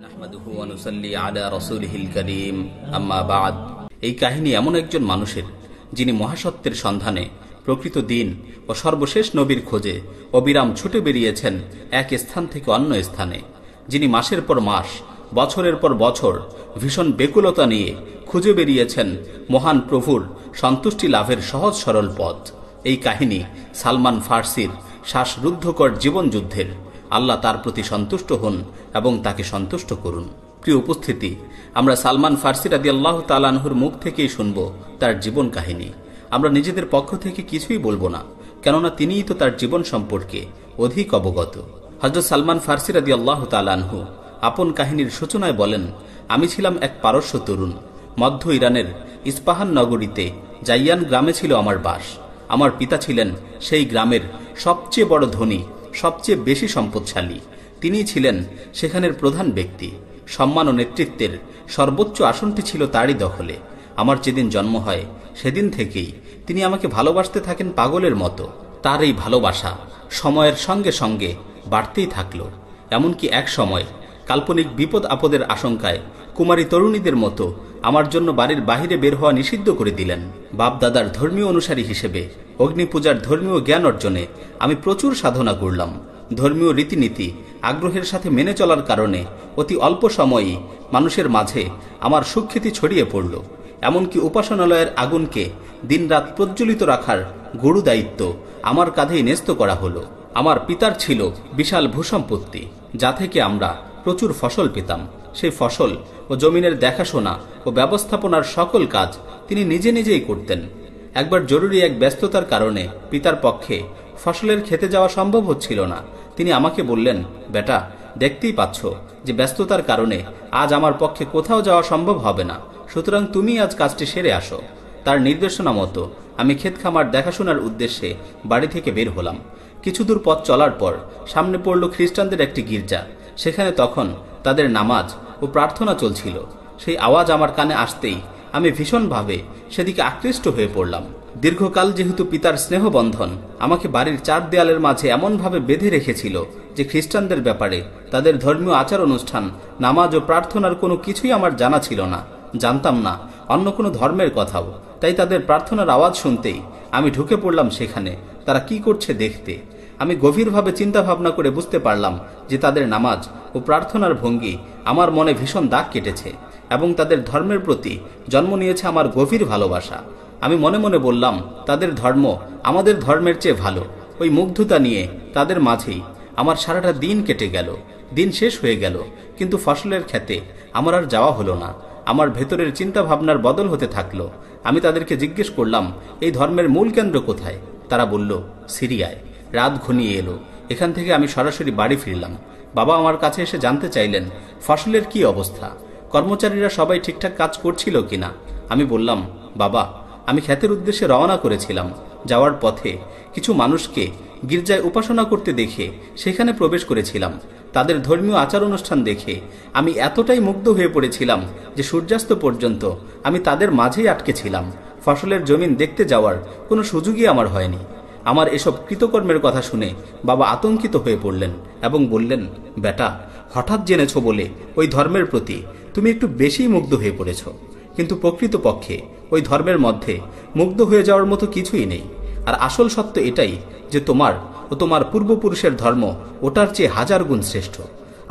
নাহমাদুহু ওয়া নুসাল্লি আলা রাসূলিহিল কারীম আম্মা বা'দ। এই কাহিনী এমন একজন মানুষের যিনি মহাসত্যের সন্ধানে প্রকৃত দিন ও সর্বশেষ নবীর খোঁজে অবিরাম ছুটে বেরিয়েছেন এক স্থান থেকে অন্য স্থানে, যিনি মাসের পর মাস, বছরের পর বছর ভীষণ বেকুলতা নিয়ে খুঁজে বেরিয়েছেন মহান প্রভুর সন্তুষ্টি লাভের সহজ সরল পথ। এই কাহিনী সালমান ফার্সির শ্বাসরুদ্ধকর জীবনযুদ্ধের। আল্লাহ তার প্রতি সন্তুষ্ট হন এবং তাকে সন্তুষ্ট করুন। প্রিয় উপস্থিতি, আমরা সালমান ফার্সি রাদিয়াল্লাহু তাআলা আনহুর মুখ থেকেই শুনব তার জীবন কাহিনী। আমরা নিজেদের পক্ষ থেকে কিছুই বলবো না, কেননা তিনিই তো তার জীবন সম্পর্কে অধিক অবগত। হযরত সালমান ফার্সি রাদিয়াল্লাহু তাআলা আনহু আপন কাহিনীর সূচনায় বলেন, আমি ছিলাম এক পারস্য তরুণ। মধ্য ইরানের ইস্পাহান নগরীতে জাইয়ান গ্রামে ছিল আমার বাস। আমার পিতা ছিলেন সেই গ্রামের সবচেয়ে বড় ধনী, সবচেয়ে বেশি সম্পদশালী। তিনিই ছিলেন সেখানের প্রধান ব্যক্তি। সম্মান ও নেতৃত্বের সর্বোচ্চ আসনটি ছিল তারই দখলে। আমার যেদিন জন্ম হয় সেদিন থেকেই তিনি আমাকে ভালোবাসতে থাকেন পাগলের মতো। তার এই ভালোবাসা সময়ের সঙ্গে সঙ্গে বাড়তেই থাকল। এমনকি এক সময় কাল্পনিক বিপদ আপদের আশঙ্কায় কুমারী তরুণীদের মতো আমার জন্য বাড়ির বাহিরে বের হওয়া নিষিদ্ধ করে দিলেন। বাপ দাদার ধর্মীয় অনুসারী হিসেবে অগ্নি পূজার ধর্মীয় জ্ঞান অর্জনে আমি প্রচুর সাধনা করলাম। ধর্মীয় রীতিনীতি আগ্রহের সাথে মেনে চলার কারণে অতি অল্প সময়েই মানুষের মাঝে আমার সুখ্যাতি ছড়িয়ে পড়ল। এমনকি উপাসনালয়ের আগুনকে দিনরাত প্রজ্বলিত রাখার গুরু দায়িত্ব আমার কাঁধেই ন্যস্ত করা হলো। আমার পিতার ছিল বিশাল ভূসম্পত্তি, যা থেকে আমরা প্রচুর ফসল পেতাম। সেই ফসল ও জমিনের দেখাশোনা ও ব্যবস্থাপনার সকল কাজ তিনি নিজে নিজেই করতেন। একবার জরুরি এক ব্যস্ততার কারণে পিতার পক্ষে ফসলের খেতে যাওয়া সম্ভব হচ্ছিল না। তিনি আমাকে বললেন, বেটা, দেখতেই পাচ্ছ যে ব্যস্ততার কারণে আজ আমার পক্ষে কোথাও যাওয়া সম্ভব হবে না, সুতরাং তুমি আজ কাজটি সেরে আসো। তার নির্দেশনা মতো আমি ক্ষেত খামার দেখাশোনার উদ্দেশ্যে বাড়ি থেকে বের হলাম। কিছু দূর পথ চলার পর সামনে পড়ল খ্রিস্টানদের একটি গির্জা। সেখানে তখন তাদের নামাজ ও প্রার্থনা চলছিল। সেই আওয়াজ আমার কানে আসতেই আমি ভীষণভাবে সেদিকে আকৃষ্ট হয়ে পড়লাম। দীর্ঘকাল যেহেতু পিতার স্নেহবন্ধন আমাকে বাড়ির চার দেয়ালের মাঝে এমনভাবে বেঁধে রেখেছিল যে খ্রিস্টানদের ব্যাপারে, তাদের ধর্মীয় আচার অনুষ্ঠান, নামাজ ও প্রার্থনার কোনো কিছুই আমার জানা ছিল না। জানতাম না অন্য কোনো ধর্মের কথাও। তাই তাদের প্রার্থনার আওয়াজ শুনতেই আমি ঢুকে পড়লাম সেখানে তারা কি করছে দেখতে। আমি গভীরভাবে চিন্তা ভাবনা করে বুঝতে পারলাম যে তাদের নামাজ ও প্রার্থনার ভঙ্গি আমার মনে ভীষণ দাগ কেটেছে এবং তাদের ধর্মের প্রতি জন্ম নিয়েছে আমার গভীর ভালোবাসা। আমি মনে মনে বললাম, তাদের ধর্ম আমাদের ধর্মের চেয়ে ভালো। ওই মুগ্ধতা নিয়ে তাদের মাঝেই আমার সারাটা দিন কেটে গেল। দিন শেষ হয়ে গেল, কিন্তু ফসলের ক্ষেতে আমার আর যাওয়া হলো না। আমার ভেতরের চিন্তা ভাবনার বদল হতে থাকলো। আমি তাদেরকে জিজ্ঞেস করলাম, এই ধর্মের মূল কেন্দ্র কোথায়? তারা বলল, সিরিয়ায়। রাত ঘনিয়ে এলো। এখান থেকে আমি সরাসরি বাড়ি ফিরলাম। বাবা আমার কাছে এসে জানতে চাইলেন ফসলের কি অবস্থা, কর্মচারীরা সবাই ঠিকঠাক কাজ করছিল কিনা। আমি বললাম, বাবা, আমি ক্ষেতের উদ্দেশ্যে রওনা করেছিলাম। যাওয়ার পথে কিছু মানুষকে গির্জায় উপাসনা করতে দেখে সেখানে প্রবেশ করেছিলাম। তাদের ধর্মীয় আচার অনুষ্ঠান দেখে আমি এতটাই মুগ্ধ হয়ে পড়েছিলাম যে সূর্যাস্ত পর্যন্ত আমি তাদের মাঝেই আটকে ছিলাম। ফসলের জমিন দেখতে যাওয়ার কোনো সুযোগই আমার হয়নি। আমার এসব কৃতকর্মের কথা শুনে বাবা আতঙ্কিত হয়ে পড়লেন এবং বললেন, বেটা, হঠাৎ জেনেছ বলে ওই ধর্মের প্রতি তুমি একটু বেশিই মুগ্ধ হয়ে পড়েছ, কিন্তু প্রকৃতপক্ষে ওই ধর্মের মধ্যে মুগ্ধ হয়ে যাওয়ার মতো কিছুই নেই। আর আসল সত্য এটাই যে তোমার ও তোমার পূর্বপুরুষের ধর্ম ওটার চেয়ে হাজার গুণ শ্রেষ্ঠ।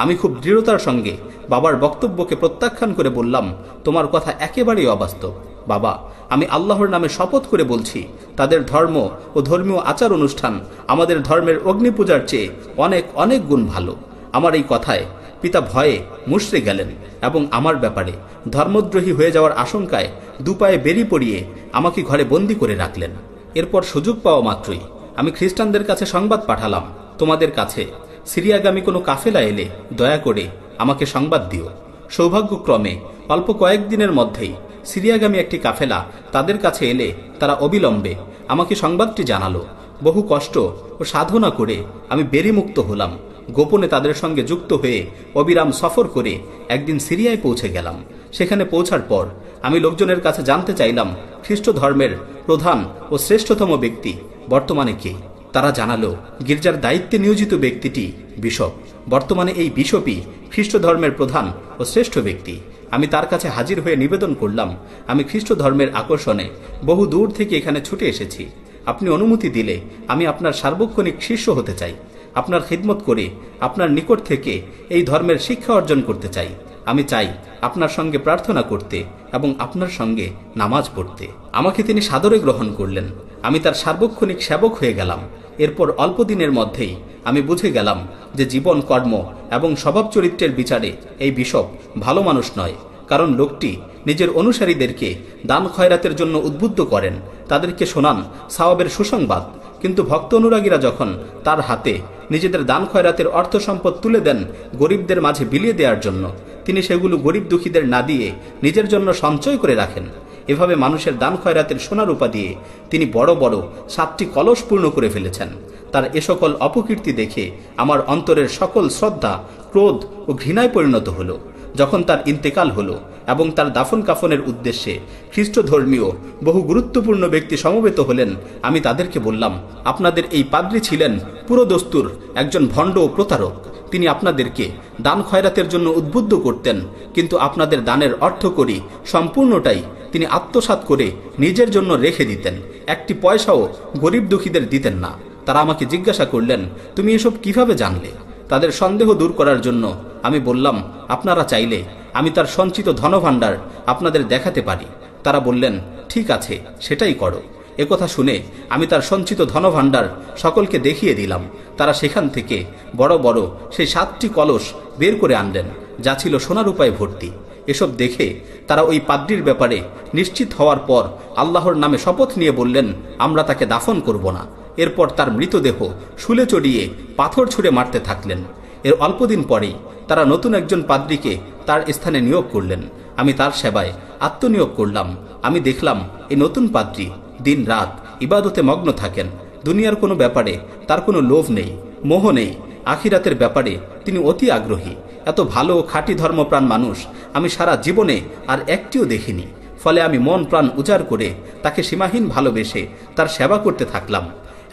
আমি খুব দৃঢ়তার সঙ্গে বাবার বক্তব্যকে প্রত্যাখ্যান করে বললাম, তোমার কথা একেবারেই অবাস্তব। বাবা, আমি আল্লাহর নামে শপথ করে বলছি, তাদের ধর্ম ও ধর্মীয় আচার অনুষ্ঠান আমাদের ধর্মের অগ্নি পূজার চেয়ে অনেক অনেক গুণ ভালো। আমার এই কথায় পিতা ভয়ে মুষড়ে গেলেন এবং আমার ব্যাপারে ধর্মদ্রোহী হয়ে যাওয়ার আশঙ্কায় দুপায়ে বেরি পড়িয়ে আমাকে ঘরে বন্দী করে রাখলেন। এরপর সুযোগ পাওয়া মাত্রই আমি খ্রিস্টানদের কাছে সংবাদ পাঠালাম, তোমাদের কাছে সিরিয়াগামী কোনো কাফেলা এলে দয়া করে আমাকে সংবাদ দিও। সৌভাগ্যক্রমে অল্প কয়েকদিনের মধ্যেই সিরিয়াগামী একটি কাফেলা তাদের কাছে এলে তারা অবিলম্বে আমাকে সংবাদটি জানালো। বহু কষ্ট ও সাধনা করে আমি বেরিমুক্ত হলাম। গোপনে তাদের সঙ্গে যুক্ত হয়ে অবিরাম সফর করে একদিন সিরিয়ায় পৌঁছে গেলাম। সেখানে পৌঁছার পর আমি লোকজনের কাছে জানতে চাইলাম খ্রিস্ট ধর্মের প্রধান ও শ্রেষ্ঠতম ব্যক্তি বর্তমানে কে। তারা জানালো গির্জার দায়িত্বে নিয়োজিত ব্যক্তিটি বিশপ। বর্তমানে এই বিশপই খ্রিস্ট ধর্মের প্রধান ও শ্রেষ্ঠ ব্যক্তি। আমি তার কাছে হাজির হয়ে নিবেদন করলাম, আমি খ্রিস্ট ধর্মের আকর্ষণে বহু দূর থেকে এখানে ছুটে এসেছি। আপনি অনুমতি দিলে আমি আপনার সার্বক্ষণিক শিষ্য হতে চাই। আপনার খিদমত করে আপনার নিকট থেকে এই ধর্মের শিক্ষা অর্জন করতে চাই। আমি চাই আপনার সঙ্গে প্রার্থনা করতে এবং আপনার সঙ্গে নামাজ পড়তে। আমাকে তিনি সাদরে গ্রহণ করলেন। আমি তার সার্বক্ষণিক সেবক হয়ে গেলাম। এরপর অল্প দিনের মধ্যেই আমি বুঝে গেলাম যে জীবন, কর্ম এবং স্বভাব চরিত্রের বিচারে এই বিশপ ভালো মানুষ নয়। কারণ লোকটি নিজের অনুসারীদেরকে দান খয়রাতের জন্য উদ্বুদ্ধ করেন, তাদেরকে শোনান সাওয়াবের সুসংবাদ, কিন্তু ভক্ত অনুরাগীরা যখন তার হাতে নিজেদের দান খয়রাতের অর্থ সম্পদ তুলে দেন গরিবদের মাঝে বিলিয়ে দেওয়ার জন্য, তিনি সেগুলো গরিব দুঃখীদের না দিয়ে নিজের জন্য সঞ্চয় করে রাখেন। এভাবে মানুষের দান খয়রাতের সোনা রূপা দিয়ে তিনি বড় বড় 7টি কলস পূর্ণ করে ফেলেছেন। তার এ সকল অপকীর্তি দেখে আমার অন্তরের সকল শ্রদ্ধা, ক্রোধ ও ঘৃণায় পরিণত হলো। যখন তার ইন্তেকাল হলো এবং তার দাফন কাফনের উদ্দেশ্যে খ্রিস্ট ধর্মীয় বহু গুরুত্বপূর্ণ ব্যক্তি সমবেত হলেন, আমি তাদেরকে বললাম, আপনাদের এই পাদ্রী ছিলেন পুরো দস্তুর একজন ভণ্ড ও প্রতারক। তিনি আপনাদেরকে দান খয়রাতের জন্য উদ্বুদ্ধ করতেন, কিন্তু আপনাদের দানের অর্থ করি সম্পূর্ণটাই তিনি আত্মসাৎ করে নিজের জন্য রেখে দিতেন। একটি পয়সাও গরিব দুঃখীদের দিতেন না। তারা আমাকে জিজ্ঞাসা করলেন, তুমি এসব কিভাবে জানলে? তাদের সন্দেহ দূর করার জন্য আমি বললাম, আপনারা চাইলে আমি তার সঞ্চিত ধনভাণ্ডার আপনাদের দেখাতে পারি। তারা বললেন, ঠিক আছে, সেটাই করো। একথা শুনে আমি তার সঞ্চিত ধনভাণ্ডার সকলকে দেখিয়ে দিলাম। তারা সেখান থেকে বড় বড় সেই 7টি কলস বের করে আনলেন, যা ছিল সোনা রূপায় ভর্তি। এসব দেখে তারা ওই পাদ্রীর ব্যাপারে নিশ্চিত হওয়ার পর আল্লাহর নামে শপথ নিয়ে বললেন, আমরা তাকে দাফন করব না। এরপর তার মৃতদেহ শুলে চড়িয়ে পাথর ছুঁড়ে মারতে থাকলেন। এর অল্পদিন পরেই তারা নতুন একজন পাদ্রীকে তার স্থানে নিয়োগ করলেন। আমি তার সেবায় আত্মনিয়োগ করলাম। আমি দেখলাম এই নতুন পাদ্রী দিন রাত ইবাদতে মগ্ন থাকেন। দুনিয়ার কোনো ব্যাপারে তার কোনো লোভ নেই, মোহ নেই। আখিরাতের ব্যাপারে তিনি অতি আগ্রহী। এত ভালো ও খাঁটি ধর্মপ্রাণ মানুষ আমি সারা জীবনে আর একটিও দেখিনি। ফলে আমি মন প্রাণ উজাড় করে তাকে সীমাহীন ভালোবেসে তার সেবা করতে থাকলাম।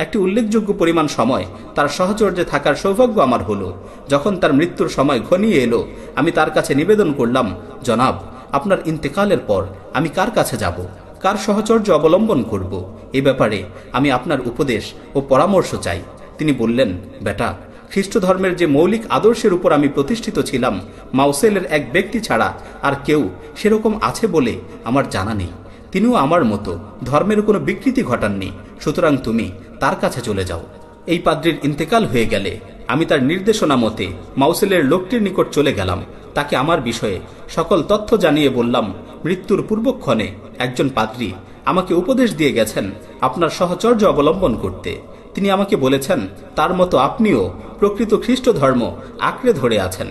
একটি উল্লেখযোগ্য পরিমাণ সময় তার সহচর্যে থাকার সৌভাগ্য আমার হলো। যখন তার মৃত্যুর সময় ঘনিয়ে এলো, আমি তার কাছে নিবেদন করলাম, জনাব, আপনার ইন্তেকালের পর আমি কার কাছে যাব, কার সহচর্য অবলম্বন করব? এ ব্যাপারে আমি আপনার উপদেশ ও পরামর্শ চাই। তিনি বললেন, বেটা, খ্রিস্ট ধর্মের যে মৌলিক আদর্শের উপর আমি প্রতিষ্ঠিত ছিলাম, মাউসেলের এক ব্যক্তি ছাড়া আর কেউ সেরকম আছে বলে আমার জানা নেই। তিনিও আমার মতো ধর্মের কোনো বিকৃতি ঘটাননি। সুতরাং তুমি তার কাছে চলে যাও। এই পাদ্রীর ইন্তেকাল হয়ে গেলে আমি তার নির্দেশনা মতে মাউসেলের লোকটির নিকট চলে গেলাম। তাকে আমার বিষয়ে সকল তথ্য জানিয়ে বললাম, মৃত্যুর পূর্বক্ষণে একজন পাদ্রী আমাকে উপদেশ দিয়ে গেছেন আপনার সহচর্য অবলম্বন করতে। তিনি আমাকে বলেছেন, তার মতো আপনিও প্রকৃত খ্রিস্ট ধর্ম আঁকড়ে ধরে আছেন।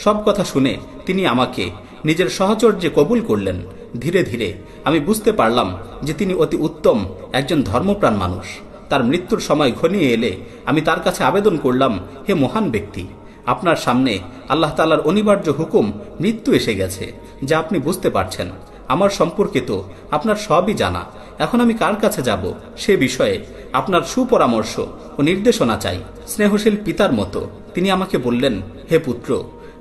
সব কথা শুনে তিনি আমাকে নিজের সহচর্যে কবুল করলেন। ধীরে ধীরে আমি বুঝতে পারলাম যে তিনি অতি উত্তম একজন ধর্মপ্রাণ মানুষ। তার মৃত্যুর সময় ঘনিয়ে এলে আমি তার কাছে আবেদন করলাম, হে মহান ব্যক্তি, আপনার সামনে আল্লাহ তাআলার অনিবার্য হুকুম মৃত্যু এসে গেছে, যা আপনি বুঝতে পারছেন। আমার সম্পর্কে তো আপনার সবই জানা। এখন আমি কার কাছে যাব সে বিষয়ে আপনার সুপরামর্শ ও নির্দেশনা চাই। স্নেহশীল পিতার মতো তিনি আমাকে বললেন, হে পুত্র,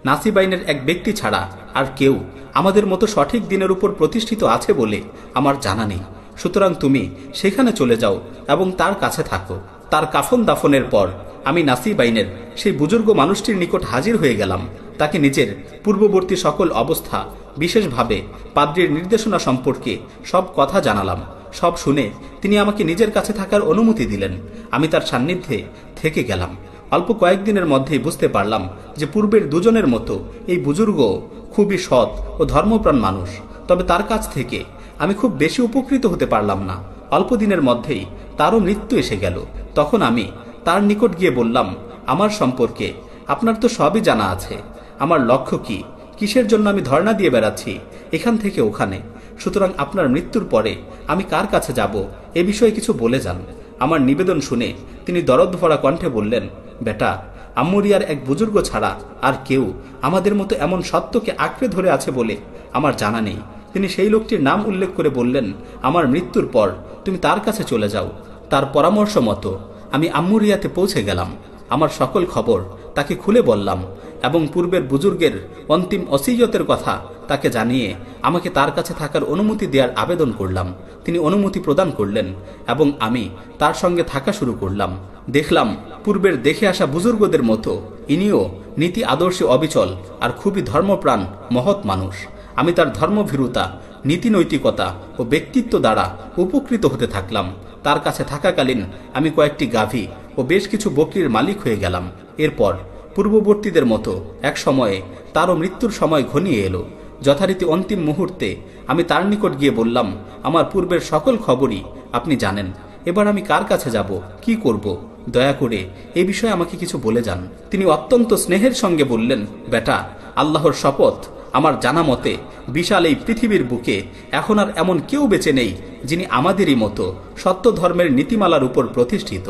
নাসিবাইনের এক ব্যক্তি ছাড়া আর কেউ আমাদের মতো সঠিক দিনের উপর প্রতিষ্ঠিত আছে বলে আমার জানা নেই। সুতরাং তুমি সেখানে চলে যাও এবং তার কাছে থাকো। তার কাফন দাফনের পর আমি নাসিবাইনের সেই বুজুর্গ মানুষটির নিকট হাজির হয়ে গেলাম। তাকে নিজের পূর্ববর্তী সকল অবস্থা, বিশেষভাবে পাদ্রীর নির্দেশনা সম্পর্কে সব কথা জানালাম। সব শুনে তিনি আমাকে নিজের কাছে থাকার অনুমতি দিলেন। আমি তার সান্নিধ্যে থেকে গেলাম। অল্প কয়েকদিনের মধ্যেই বুঝতে পারলাম যে পূর্বের দুজনের মতো এই বুজুর্গ খুবই সৎ ও ধর্মপ্রাণ মানুষ। তবে তার কাছ থেকে আমি খুব বেশি উপকৃত হতে পারলাম না। অল্প দিনের মধ্যেই তারও মৃত্যু এসে গেল। তখন আমি তার নিকট গিয়ে বললাম, আমার সম্পর্কে আপনার তো সবই জানা আছে। আমার লক্ষ্য কি, কিসের জন্য আমি ধর্ণা দিয়ে বেড়াচ্ছি এখান থেকে ওখানে। সুতরাং আপনার মৃত্যুর পরে আমি কার কাছে যাব এ বিষয়ে কিছু বলে যান। আমার নিবেদন শুনে তিনি দরদ ভরা কণ্ঠে বললেন, বেটা, আম্মুরিয়ার এক বুজুর্গ ছাড়া আর কেউ আমাদের মতো এমন সত্যকে আঁকড়ে ধরে আছে বলে আমার জানা নেই। তিনি সেই লোকটির নাম উল্লেখ করে বললেন, আমার মৃত্যুর পর তুমি তার কাছে চলে যাও। তার পরামর্শ মতো আমি আম্মুরিয়াতে পৌঁছে গেলাম। আমার সকল খবর তাকে খুলে বললাম এবং পূর্বের বুজুর্গের অন্তিম ওসিয়তের কথা তাকে জানিয়ে আমাকে তার কাছে থাকার অনুমতি দেওয়ার আবেদন করলাম। তিনি অনুমতি প্রদান করলেন এবং আমি তার সঙ্গে থাকা শুরু করলাম। দেখলাম পূর্বের দেখে আসা বুজুর্গদের মতো ইনিও নীতি আদর্শে অবিচল আর খুবই ধর্মপ্রাণ মহৎ মানুষ। আমি তার ধর্মভীরুতা, নীতিনৈতিকতা ও ব্যক্তিত্ব দ্বারা উপকৃত হতে থাকলাম। তার কাছে থাকাকালীন আমি কয়েকটি গাভী ও বেশ কিছু বকরির মালিক হয়ে গেলাম। এরপর পূর্ববর্তীদের মতো এক সময়ে তারও মৃত্যুর সময় ঘনিয়ে এলো। যথারীতি অন্তিম মুহূর্তে আমি তার নিকট গিয়ে বললাম, আমার পূর্বের সকল খবরই আপনি জানেন, এবার আমি কার কাছে যাব, কি করব, দয়া করে এ বিষয়ে আমাকে কিছু বলে যান। তিনি অত্যন্ত স্নেহের সঙ্গে বললেন, বেটা, আল্লাহর শপথ, আমার জানা মতে বিশাল এই পৃথিবীর বুকে এখন আর এমন কেউ বেঁচে নেই যিনি আমাদেরই মতো সত্য ধর্মের নীতিমালার উপর প্রতিষ্ঠিত।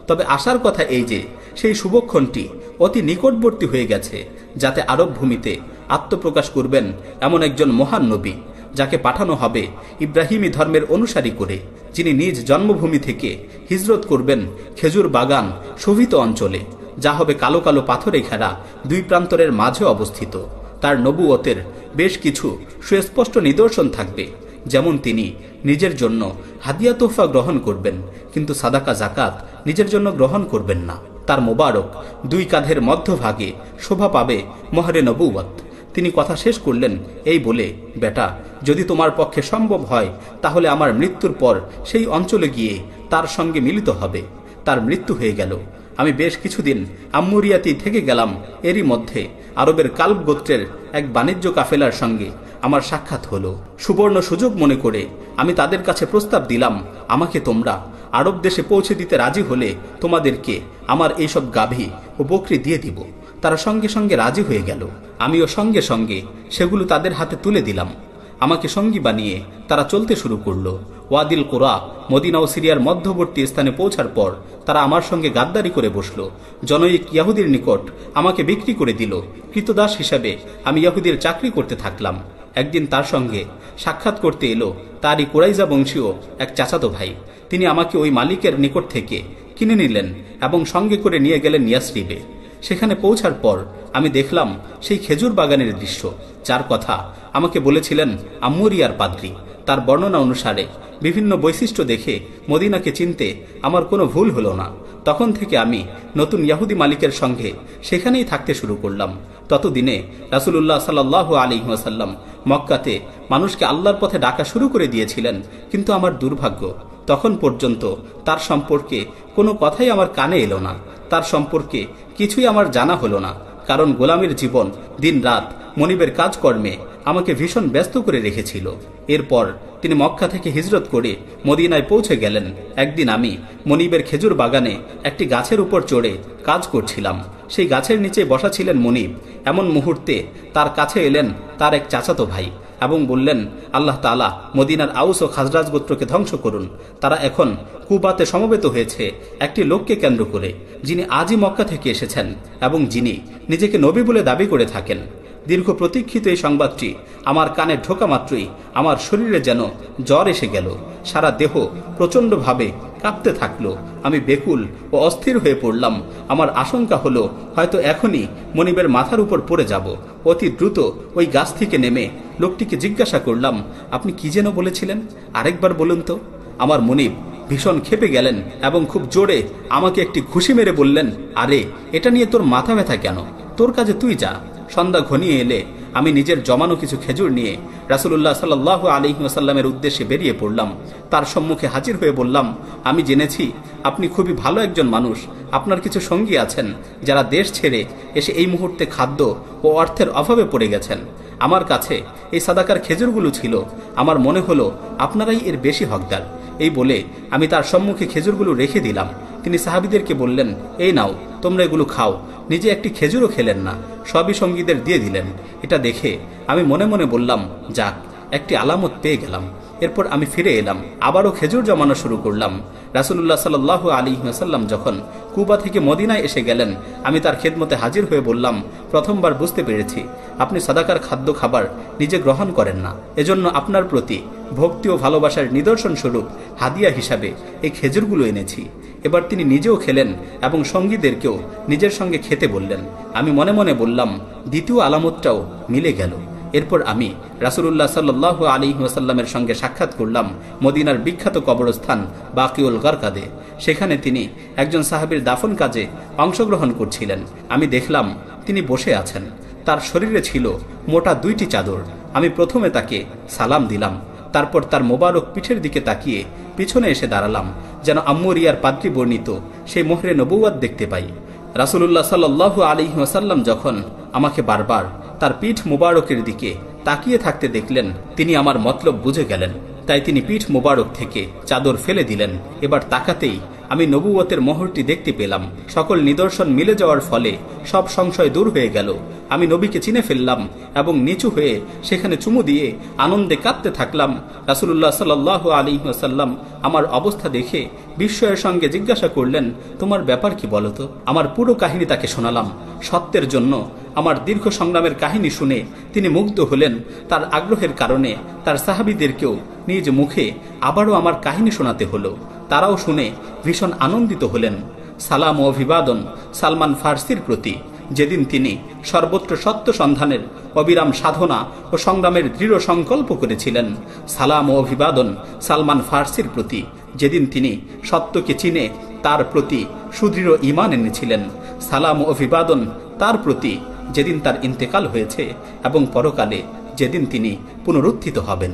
তবে আশার কথা এই যে সেই শুভক্ষণটি অতি নিকটবর্তী হয়ে গেছে, যাতে আরব ভূমিতে আত্মপ্রকাশ করবেন এমন একজন মহান নবী, যাকে পাঠানো হবে ইব্রাহিমী ধর্মের অনুসারী করে, যিনি নিজ জন্মভূমি থেকে হিজরত করবেন খেজুর বাগান শোভিত অঞ্চলে, যা হবে কালো কালো পাথরে ঘেরা দুই প্রান্তরের মাঝে অবস্থিত। তার নবুয়তের বেশ কিছু সুস্পষ্ট নিদর্শন থাকবে, যেমন তিনি নিজের জন্য হাদিয়া তোহফা গ্রহণ করবেন, কিন্তু সাদাকা জাকাত নিজের জন্য গ্রহণ করবেন না। তার মোবারক দুই কাঁধের মধ্যভাগে শোভা পাবে মহরে নবুয়ত। তিনি কথা শেষ করলেন এই বলে, বেটা, যদি তোমার পক্ষে সম্ভব হয় তাহলে আমার মৃত্যুর পর সেই অঞ্চলে গিয়ে তার সঙ্গে মিলিত হবে। তার মৃত্যু হয়ে গেল। আমি বেশ কিছুদিন আম্মুরিয়াতি থেকে গেলাম। এরই মধ্যে আরবের কালব গোত্রের এক বাণিজ্য কাফেলার সঙ্গে আমার সাক্ষাৎ হলো। সুবর্ণ সুযোগ মনে করে আমি তাদের কাছে প্রস্তাব দিলাম, আমাকে তোমরা আরব দেশে পৌঁছে দিতে রাজি হলে তোমাদেরকে আমার এইসব গাভী ও বকরি দিয়ে দিব। তারা সঙ্গে সঙ্গে রাজি হয়ে গেল। আমিও সঙ্গে সঙ্গে সেগুলো তাদের হাতে তুলে দিলাম। আমাকে সঙ্গী বানিয়ে তারা চলতে শুরু করলো। ওয়াদিল কোরা, মদিনা ও সিরিয়ার মধ্যবর্তী স্থানে পৌঁছার পর তারা আমার সঙ্গে গাদ্দারি করে বসল। জনৈক ইয়াহুদির নিকট আমাকে বিক্রি করে দিল। কৃতদাস হিসাবে আমি ইয়াহুদির চাকরি করতে থাকলাম। একদিন তার সঙ্গে সাক্ষাৎ করতে এলো তারই কুরাইজা বংশীয় এক চাচাতো ভাই। তিনি আমাকে ওই মালিকের নিকট থেকে কিনে নিলেন এবং সঙ্গে করে নিয়ে গেলেন ইয়াসরিবে। সেখানে পৌঁছার পর আমি দেখলাম সেই খেজুর বাগানের দৃশ্য, যার কথা আমাকে বলেছিলেন আম্মুরিয়ার পাদ্রী। তার বর্ণনা অনুসারে বিভিন্ন বৈশিষ্ট্য দেখে মদিনাকে চিনতে আমার কোনো ভুল হলো না। তখন থেকে আমি নতুন ইয়াহুদি মালিকের সঙ্গে সেখানেই থাকতে শুরু করলাম। ততদিনে রাসূলুল্লাহ সাল্লাল্লাহু আলাইহি ওয়াসাল্লাম মক্কাতে মানুষকে আল্লাহর পথে ডাকা শুরু করে দিয়েছিলেন। কিন্তু আমার দুর্ভাগ্য, তখন পর্যন্ত তার সম্পর্কে কোনো কথাই আমার কানে এলো না। তার সম্পর্কে কিছুই আমার জানা হলো না, কারণ গোলামের জীবন দিন রাত মনিবের কাজকর্মে আমাকে ভীষণ ব্যস্ত করে রেখেছিল। এরপর তিনি মক্কা থেকে হিজরত করে মদিনায় পৌঁছে গেলেন। একদিন আমি মনিবের খেজুর বাগানে একটি গাছের উপর চড়ে কাজ করছিলাম। সেই গাছের নিচে বসা ছিলেন মনিব। এমন মুহূর্তে তার কাছে এলেন তার এক চাচাতো ভাই এবং বললেন, আল্লাহ তাআলা মদিনার আউস ও খাজরাজ গোত্রকে ধ্বংস করুন। তারা এখন কুবাতে সমবেত হয়েছে একটি লোককে কেন্দ্র করে, যিনি আজই মক্কা থেকে এসেছেন এবং যিনি নিজেকে নবী বলে দাবি করে থাকেন। দীর্ঘ প্রতীক্ষিত এই সংবাদটি আমার কানে ঢোকা মাত্রই আমার শরীরে যেন জ্বর এসে গেল। সারা দেহ প্রচণ্ডভাবে কাঁপতে থাকলো। আমি বেকুল ও অস্থির হয়ে পড়লাম। আমার আশঙ্কা হলো হয়তো এখনই মনিবের মাথার উপর পড়ে যাব। অতি দ্রুত ওই গাছ থেকে নেমে লোকটিকে জিজ্ঞাসা করলাম, আপনি কি যেন বলেছিলেন, আরেকবার বলুন তো। আমার মনিব ভীষণ ক্ষেপে গেলেন এবং খুব জোরে আমাকে একটি ঘুষি মেরে বললেন, আরে এটা নিয়ে তোর মাথা ব্যথা কেন, তোর কাজে তুই যা। সন্ধ্যা ঘনিয়ে এলে আমি নিজের জমানো কিছু খেজুর নিয়ে রাসূলুল্লাহ সাল্লাল্লাহু আলাইহি ওয়াসাল্লামের উদ্দেশ্যে বেরিয়ে পড়লাম। তার সম্মুখে হাজির হয়ে বললাম, আমি জেনেছি আপনি খুবই ভালো একজন মানুষ। আপনার কিছু সঙ্গী আছেন যারা দেশ ছেড়ে এসে এই মুহূর্তে খাদ্য ও অর্থের অভাবে পড়ে গেছেন। আমার কাছে এই সাদাকার খেজুরগুলো ছিল। আমার মনে হলো আপনারাই এর বেশি হকদার। এই বলে আমি তার সম্মুখে খেজুরগুলো রেখে দিলাম। তিনি সাহাবীদেরকে বললেন, এই নাও, তোমরা এগুলো খাও। নিজে একটি খেজুরও খেলেন না, সবই সঙ্গীদের দিয়ে দিলেন। এটা দেখে আমি মনে মনে বললাম, যাক, একটি আলামত পেয়ে গেলাম। এরপর আমি ফিরে এলাম, আবারও খেজুর জমানো শুরু করলাম। রাসূলুল্লাহ সাল্লাল্লাহু আলাইহি ওয়াসাল্লাম যখন কুবা থেকে মদিনায় এসে গেলেন, আমি তার খেদমতে হাজির হয়ে বললাম, প্রথমবার বুঝতে পেরেছি আপনি সাদাকার খাদ্য খাবার নিজে গ্রহণ করেন না। এজন্য আপনার প্রতি ভক্তি ও ভালোবাসার নিদর্শন স্বরূপ হাদিয়া হিসাবে এই খেজুরগুলো এনেছি। এবার তিনি নিজেও খেলেন এবং সঙ্গীদেরকেও নিজের সঙ্গে খেতে বললেন। আমি মনে মনে বললাম, দ্বিতীয় আলামতটাও মিলে গেল। এরপর আমি রাসূলুল্লাহ সাল্লাল্লাহু আলাইহি ওয়াসাল্লামের সঙ্গে সাক্ষাৎ করলাম মদিনার বিখ্যাত কবরস্থান বাকিউল গারকাদে। সেখানে তিনি একজন সাহাবীর দাফন কাজে অংশগ্রহণ করছিলেন। আমি দেখলাম তিনি বসে আছেন। তার শরীরে ছিল মোটা 2টি চাদর। আমি প্রথমে তাকে সালাম দিলাম, তারপর তার মোবারক পিঠের দিকে তাকিয়ে পিছনে এসে দাঁড়ালাম, যেন আম্মুরিয়ার পাদ্রী বর্ণিত সেই মোহরে নবুওয়াত দেখতে পাই। রাসূলুল্লাহ সাল্লাল্লাহু আলাইহি ওয়াসাল্লাম যখন আমাকে বারবার তার পিঠ মোবারকের দিকে তাকিয়ে থাকতে দেখলেন, তিনি আমার মতলব বুঝে গেলেন। তাই তিনি পিঠ মোবারক থেকে চাদর ফেলে দিলেন। এবার তাকাতেই আমি নবুয়তের মোহরটি দেখতে পেলাম। সকল নিদর্শন মিলে যাওয়ার ফলে সব সংশয় দূর হয়ে গেল। আমি নবীকে চিনে ফেললাম এবং নিচু হয়ে সেখানে চুমু দিয়ে আনন্দে কাঁদতে থাকলাম। রাসূলুল্লাহ সাল্লাল্লাহু আলাইহি ওয়াসাল্লাম আমার অবস্থা দেখে বিস্ময়ের সঙ্গে জিজ্ঞাসা করলেন, তোমার ব্যাপার কি বলতো? আমার পুরো কাহিনী তাকে শোনালাম। সত্যের জন্য আমার দীর্ঘ সংগ্রামের কাহিনী শুনে তিনি মুগ্ধ হলেন। তার আগ্রহের কারণে তার সাহাবীদেরকেও নিজ মুখে আবারও আমার কাহিনী শোনাতে হলো। তারাও শুনে ভীষণ আনন্দিত হলেন। সালাম ও অভিবাদন সালমান ফার্সির প্রতি, যেদিন তিনি সর্বত্র সত্য সন্ধানের অবিরাম সাধনা ও সংগ্রামের দৃঢ় সংকল্প করেছিলেন। সালাম ও অভিবাদন সালমান ফার্সির প্রতি, যেদিন তিনি সত্যকে চিনে তার প্রতি সুদৃঢ় ঈমান এনেছিলেন। সালাম ও অভিবাদন তার প্রতি, যেদিন তার ইন্তেকাল হয়েছে এবং পরকালে যেদিন তিনি পুনরুত্থিত হবেন।